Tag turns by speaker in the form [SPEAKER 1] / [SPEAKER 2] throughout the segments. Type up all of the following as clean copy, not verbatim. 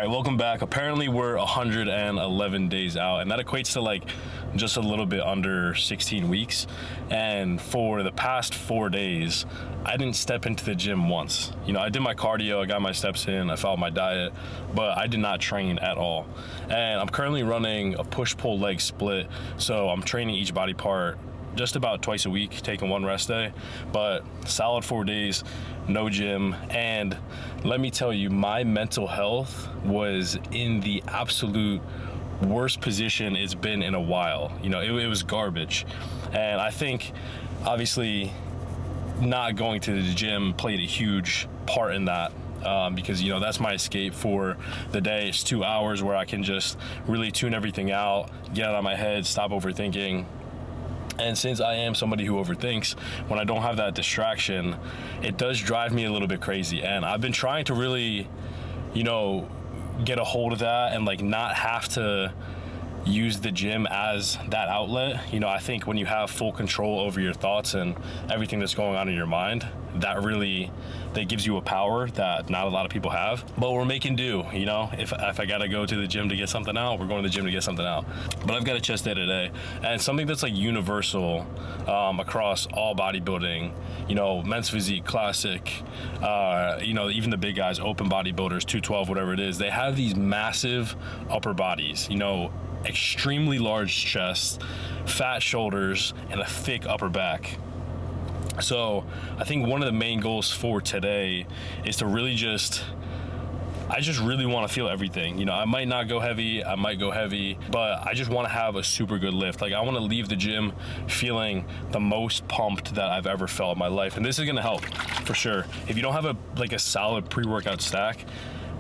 [SPEAKER 1] right, welcome back. Apparently we're 111 days out, and that equates to like just a little bit under 16 weeks. And for the past 4 days, I didn't step into the gym once. You know, I did my cardio, I got my steps in, I followed my diet, but I did not train at all. And I'm currently running a push-pull leg split, so I'm training each body part just about twice a week, taking one rest day, but solid 4 days, no gym. And let me tell you, my mental health was in the absolute worst position it's been in a while. You know, it was garbage. And I think obviously not going to the gym played a huge part in that. Because, you know, that's my escape for the day. It's 2 hours where I can just really tune everything out, get out of my head, stop overthinking. And since I am somebody who overthinks, when I don't have that distraction, it does drive me a little bit crazy. And I've been trying to really, you know, get a hold of that and like not have to use the gym as that outlet. You know, I think when you have full control over your thoughts and everything that's going on in your mind, that gives you a power that not a lot of people have. But we're making do, you know. If I gotta go to the gym to get something out, we're going to the gym to get something out. But I've got a chest day today, and something that's like universal across all bodybuilding, you know, men's physique, classic, you know, even the big guys, open bodybuilders, 212, whatever it is, they have these massive upper bodies, you know, extremely large chests, fat shoulders, and a thick upper back. So I think one of the main goals for today is to really I just really want to feel everything. You know, I might not go heavy, I might go heavy, but I just want to have a super good lift. Like, I want to leave the gym feeling the most pumped that I've ever felt in my life. And this is going to help for sure. If you don't have a solid pre-workout stack,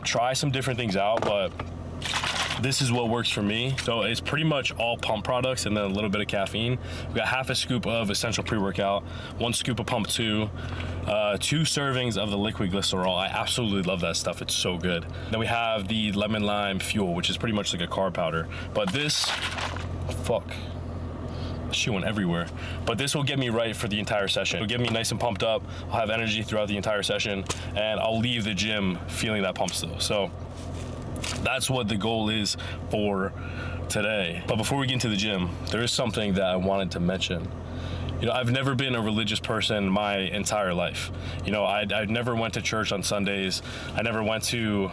[SPEAKER 1] try some different things out, but this is what works for me. So it's pretty much all pump products and then a little bit of caffeine. We've got half a scoop of essential pre-workout, 1 scoop of pump 2, 2 servings of the liquid glycerol. I absolutely love that stuff. It's so good. Then we have the lemon lime fuel, which is pretty much like a carb powder. But this, shit went everywhere. But this will get me right for the entire session. It'll get me nice and pumped up. I'll have energy throughout the entire session, and I'll leave the gym feeling that pump still. So that's what the goal is for today. But before we get into the gym, there is something that I wanted to mention. You know, I've never been a religious person my entire life. You know, I never went to church on Sundays. I never went to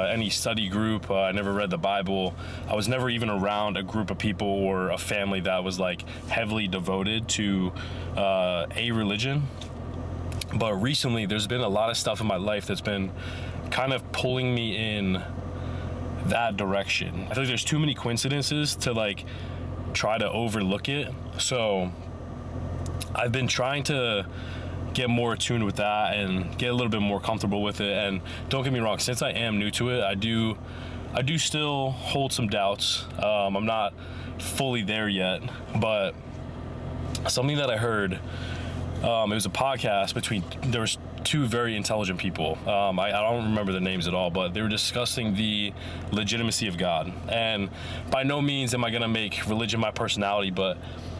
[SPEAKER 1] any study group. I never read the Bible. I was never even around a group of people or a family that was like heavily devoted to a religion. But recently, there's been a lot of stuff in my life that's been kind of pulling me in that direction. I feel like there's too many coincidences to like try to overlook it. So I've been trying to get more attuned with that and get a little bit more comfortable with it. And don't get me wrong, since I am new to it, I do still hold some doubts. I'm not fully there yet, but something that I heard, it was a podcast there was 2 very intelligent people. I don't remember their names at all, but they were discussing the legitimacy of God. And by no means am I gonna make religion my personality, but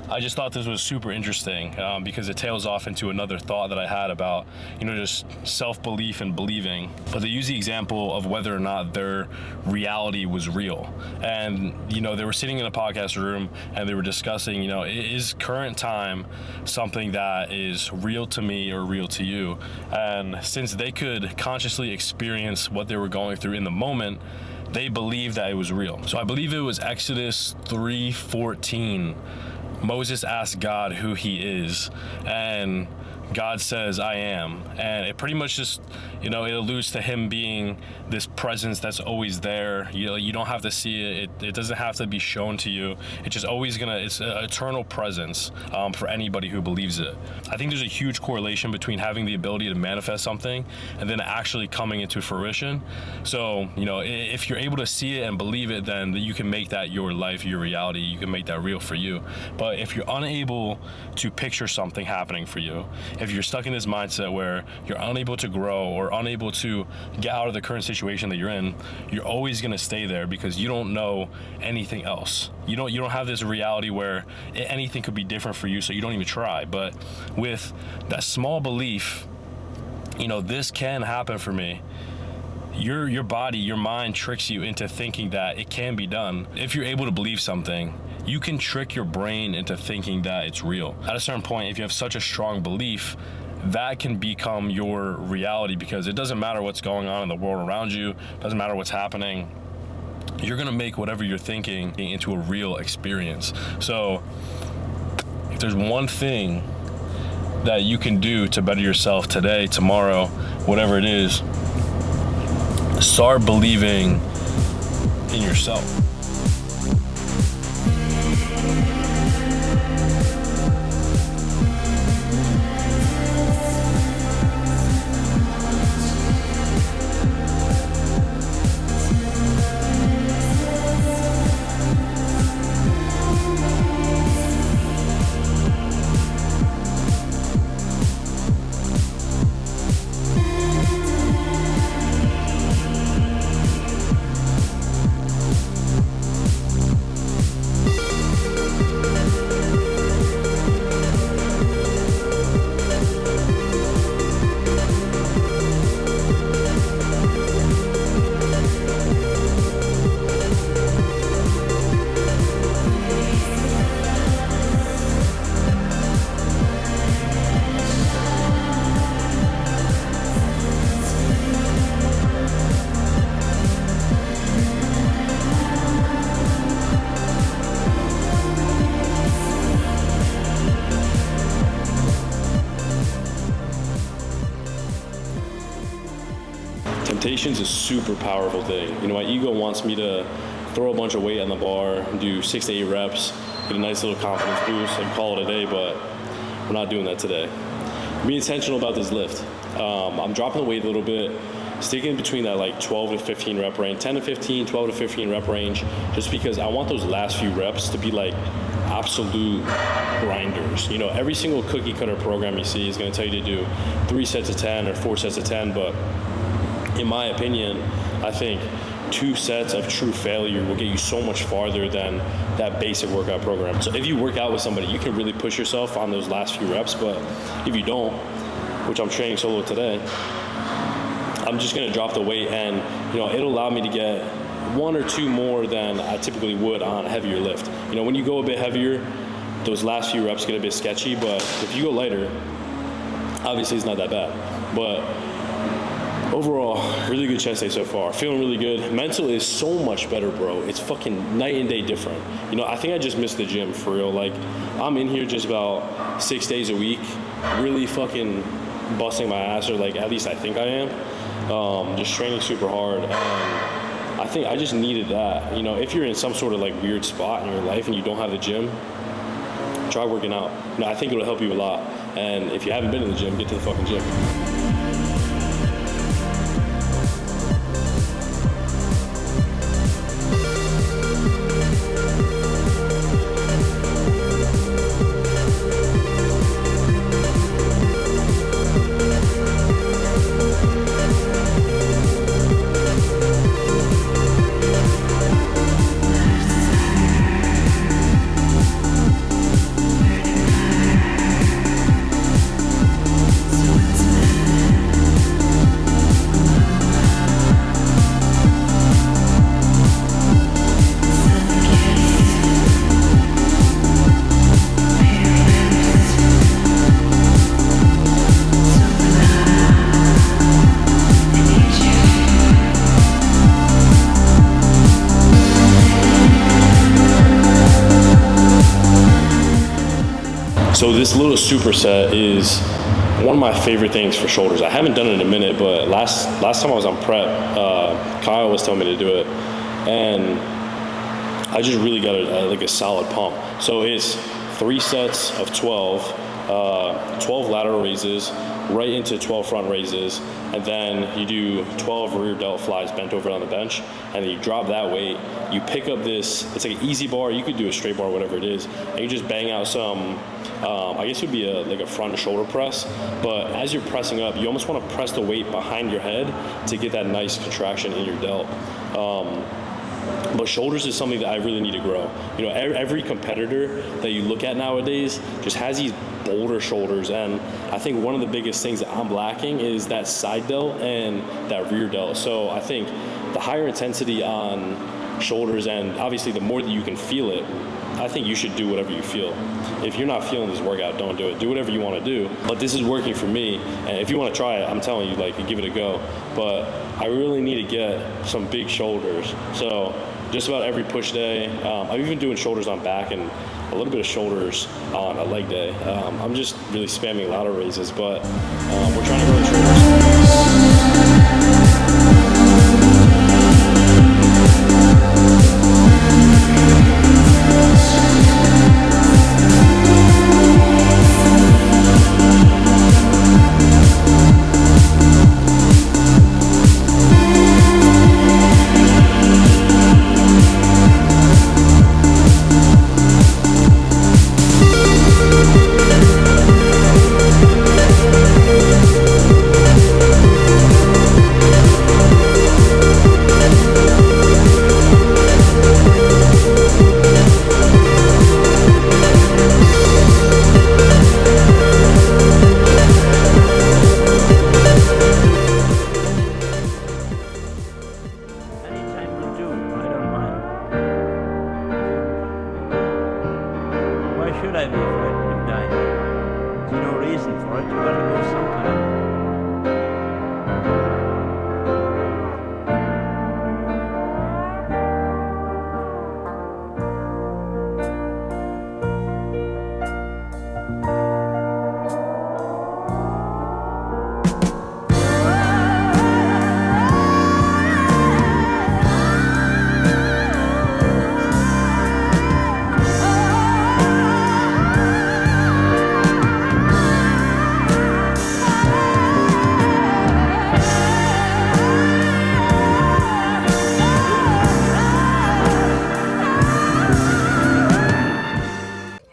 [SPEAKER 1] I just thought this was super interesting because it tails off into another thought that I had about, you know, just self-belief and believing. But they use the example of whether or not their reality was real. And, you know, they were sitting in a podcast room and they were discussing, you know, is current time something that is real to me or real to you? And since they could consciously experience what they were going through in the moment, they believed that it was real. So I believe it was Exodus 3:14. Moses asked God who he is, and God says, I am. And it pretty much just, you know, it alludes to him being this presence that's always there. You don't have to see it. It doesn't have to be shown to you. It's just always it's an eternal presence for anybody who believes it. I think there's a huge correlation between having the ability to manifest something and then actually coming into fruition. So, you know, if you're able to see it and believe it, then you can make that your life, your reality. You can make that real for you. But if you're unable to picture something happening for you, if you're stuck in this mindset where you're unable to grow or unable to get out of the current situation that you're in, you're always going to stay there because you don't know anything else. You don't have this reality where anything could be different for you, so you don't even try. But with that small belief, you know, this can happen for me. your body, your mind tricks you into thinking that it can be done. If you're able to believe something, you can trick your brain into thinking that it's real. At a certain point, if you have such a strong belief, that can become your reality, because it doesn't matter what's going on in the world around you, doesn't matter what's happening. You're gonna make whatever you're thinking into a real experience. So if there's one thing that you can do to better yourself today, tomorrow, whatever it is, start believing in yourself. Temptation's a super powerful thing. You know, my ego wants me to throw a bunch of weight on the bar, do 6 to 8 reps, get a nice little confidence boost, and call it a day, but we're not doing that today. Be intentional about this lift. I'm dropping the weight a little bit, sticking between that like 12 to 15 rep range, 10 to 15, 12 to 15 rep range, just because I want those last few reps to be like absolute grinders. You know, every single cookie cutter program you see is going to tell you to do 3 sets of 10 or 4 sets of 10, but in my opinion, I think 2 sets of true failure will get you so much farther than that basic workout program. So if you work out with somebody, you can really push yourself on those last few reps, but if you don't, which I'm training solo today, I'm just gonna drop the weight, and you know, it'll allow me to get 1 or 2 more than I typically would on a heavier lift. You know, when you go a bit heavier, those last few reps get a bit sketchy, but if you go lighter, obviously it's not that bad. But overall, really good chest day so far. Feeling really good. Mental is so much better, bro. It's fucking night and day different. You know, I think I just missed the gym for real. Like, I'm in here just about 6 days a week, really fucking busting my ass, or like, at least I think I am. Just training super hard. And I think I just needed that. You know, if you're in some sort of like weird spot in your life and you don't have a gym, try working out. You know, I think it'll help you a lot. And if you haven't been in the gym, get to the fucking gym. So this little superset is one of my favorite things for shoulders. I haven't done it in a minute, but last time I was on prep, Kyle was telling me to do it, and I just really got a solid pump. So it's 3 sets of 12, 12 lateral raises, right into 12 front raises, and then you do 12 rear delt flies bent over on the bench, and then you drop that weight. You pick up this, it's like an easy bar, you could do a straight bar, whatever it is, and you just bang out some, I guess it would be like a front shoulder press, but as you're pressing up, you almost want to press the weight behind your head to get that nice contraction in your delt. But shoulders is something that I really need to grow. You know, every competitor that you look at nowadays just has these bolder shoulders. And I think one of the biggest things that I'm lacking is that side delt and that rear delt. So I think the higher intensity on shoulders, and obviously the more that you can feel it, I think you should do whatever you feel. If you're not feeling this workout, don't do it. Do whatever you want to do. But this is working for me, and if you want to try it, I'm telling you, like, give it a go. But I really need to get some big shoulders. So just about every push day, I'm even doing shoulders on back and a little bit of shoulders on a leg day. I'm just really spamming ladder raises, but we're trying to grow the shoulders.
[SPEAKER 2] Should I be afraid of dying? There's no reason for it. You gotta go sometime.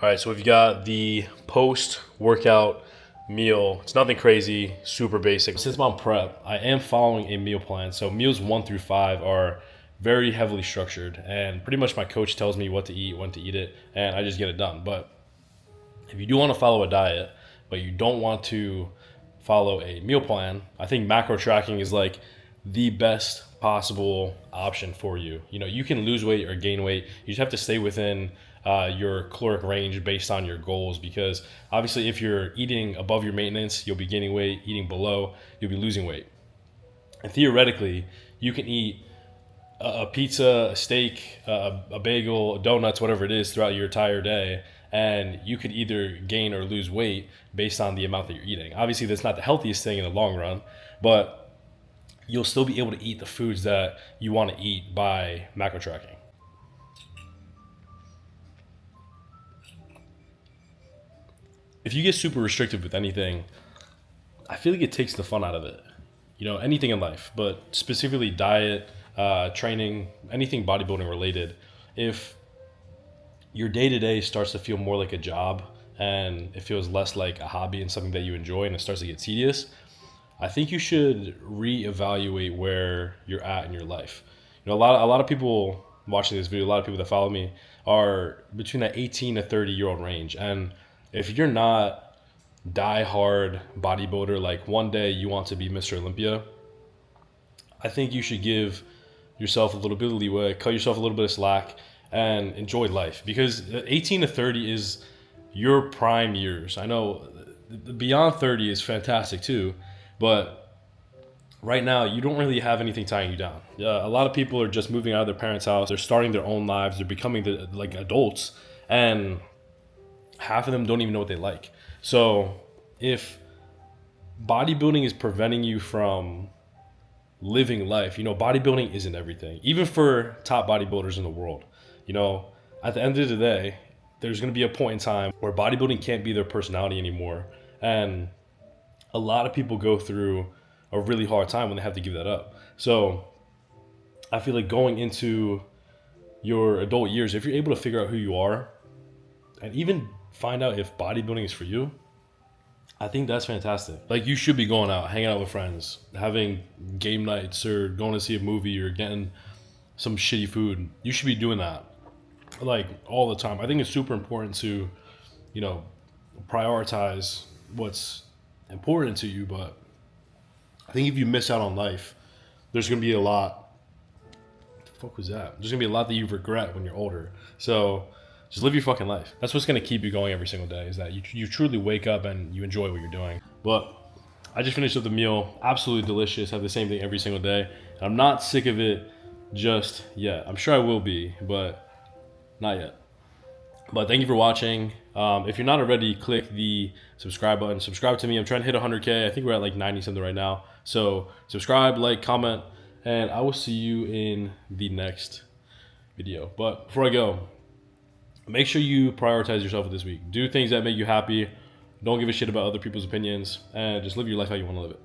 [SPEAKER 1] All right, so we've got the post-workout meal. It's nothing crazy, super basic. Since I'm on prep, I am following a meal plan. So meals 1 through 5 are very heavily structured, and pretty much my coach tells me what to eat, when to eat it, and I just get it done. But if you do want to follow a diet, but you don't want to follow a meal plan, I think macro tracking is like the best possible option for you. You know, you can lose weight or gain weight. You just have to stay within your caloric range based on your goals, because obviously if you're eating above your maintenance, you'll be gaining weight. Eating below, you'll be losing weight. And theoretically, you can eat a pizza, a steak, a bagel, donuts, whatever it is throughout your entire day, and you could either gain or lose weight based on the amount that you're eating. Obviously, that's not the healthiest thing in the long run, but you'll still be able to eat the foods that you want to eat by macro tracking. If you get super restrictive with anything, I feel like it takes the fun out of it. You know, anything in life, but specifically diet, training, anything bodybuilding related. If your day-to-day starts to feel more like a job and it feels less like a hobby and something that you enjoy, and it starts to get tedious, I think you should reevaluate where you're at in your life. You know, a lot of people watching this video, a lot of people that follow me are between that 18 to 30-year-old range. And if you're not die-hard bodybuilder, like one day you want to be Mr. Olympia, I think you should give yourself a little bit of leeway, cut yourself a little bit of slack, and enjoy life. Because 18 to 30 is your prime years. I know beyond 30 is fantastic too, but right now you don't really have anything tying you down. A lot of people are just moving out of their parents' house. They're starting their own lives. They're becoming like adults, and half of them don't even know what they like. So if bodybuilding is preventing you from living life, you know, bodybuilding isn't everything. Even for top bodybuilders in the world, you know, at the end of the day, there's going to be a point in time where bodybuilding can't be their personality anymore. And a lot of people go through a really hard time when they have to give that up. So I feel like going into your adult years, if you're able to figure out who you are and even find out if bodybuilding is for you, I think that's fantastic. Like, you should be going out, hanging out with friends, having game nights, or going to see a movie, or getting some shitty food. You should be doing that like all the time. I think it's super important to, you know,
[SPEAKER 3] prioritize what's important to you. But I think if you miss out on life, there's gonna be a lot. What the fuck was that? There's gonna be a lot that you regret when you're older. So just live your fucking life. That's what's gonna keep you going every single day. Is that you truly wake up and you enjoy what you're doing. But I just finished up the meal. Absolutely delicious. Have the same thing every single day. And I'm not sick of it just yet. I'm sure I will be, but not yet. But thank you for watching. If you're not already, click the subscribe button. Subscribe to me. I'm trying to hit 100K. I think we're at like 90 something right now. So subscribe, like, comment, and I will see you in the next video. But before I go, make sure you prioritize yourself this week. Do things that make you happy. Don't give a shit about other people's opinions, and just live your life how you want to live it.